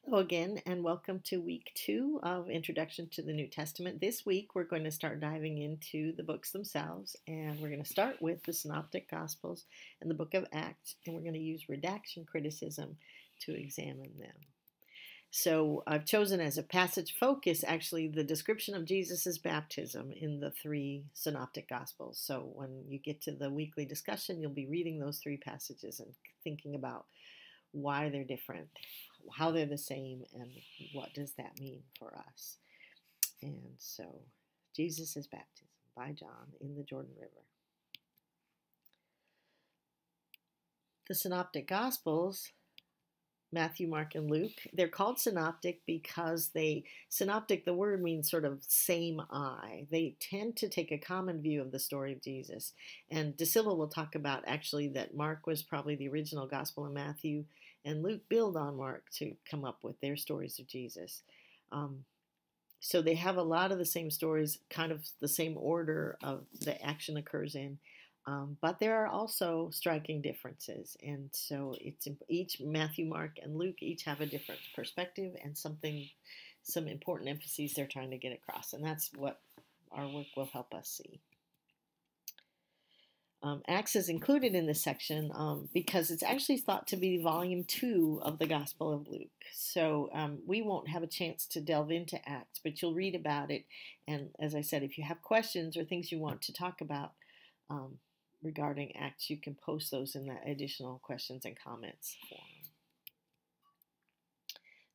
Hello again, and welcome to week 2 of Introduction to the New Testament. This week we're going to start diving into the books themselves, and we're going to start with the Synoptic Gospels and the book of Acts, and we're going to use redaction criticism to examine them. So I've chosen as a passage focus actually the description of Jesus' baptism in the 3 Synoptic Gospels. So when you get to the weekly discussion, you'll be reading those 3 passages and thinking about why they're different, how they're the same, and what does that mean for us. And so, Jesus' baptism by John in the Jordan River. The Synoptic Gospels, Matthew, Mark, and Luke, they're called synoptic because synoptic, the word means sort of same eye. They tend to take a common view of the story of Jesus. And De Silva will talk about actually that Mark was probably the original gospel, and Matthew and Luke build on Mark to come up with their stories of Jesus. So they have a lot of the same stories, kind of the same order of the action occurs in. But there are also striking differences, and so each Matthew, Mark, and Luke each have a different perspective and some important emphases they're trying to get across, and that's what our work will help us see. Acts is included in this section because it's actually thought to be volume 2 of the Gospel of Luke. So we won't have a chance to delve into Acts, but you'll read about it, and as I said, if you have questions or things you want to talk about regarding Acts, you can post those in the additional questions and comments forum.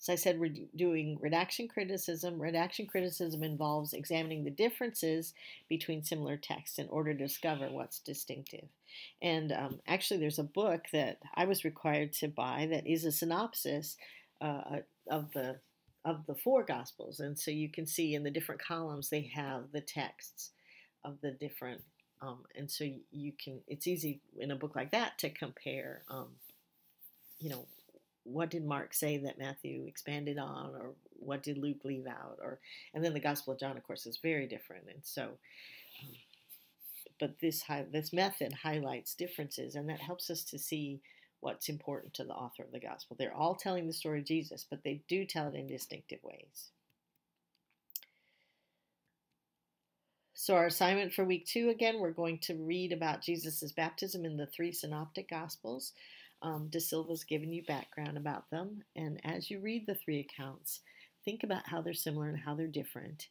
So I said we're doing redaction criticism. Redaction criticism involves examining the differences between similar texts in order to discover what's distinctive. And actually there's a book that I was required to buy that is a synopsis of the 4 Gospels. And so you can see in the different columns they have the texts of the different and so it's easy in a book like that to compare, what did Mark say that Matthew expanded on, or what did Luke leave out, and then the Gospel of John, of course, is very different. And so, but this method highlights differences, and that helps us to see what's important to the author of the Gospel. They're all telling the story of Jesus, but they do tell it in distinctive ways. So our assignment for week 2, again, we're going to read about Jesus' baptism in the 3 Synoptic Gospels. De Silva's given you background about them. And as you read the 3 accounts, think about how they're similar and how they're different.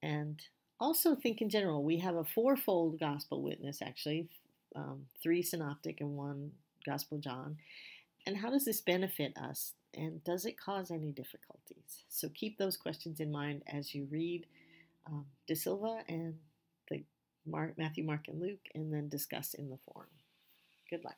And also think in general, we have a 4-fold gospel witness, actually, 3 Synoptic and 1 Gospel John. And how does this benefit us? And does it cause any difficulties? So keep those questions in mind as you read De Silva and Matthew, Mark, and Luke, and then discuss in the forum. Good luck.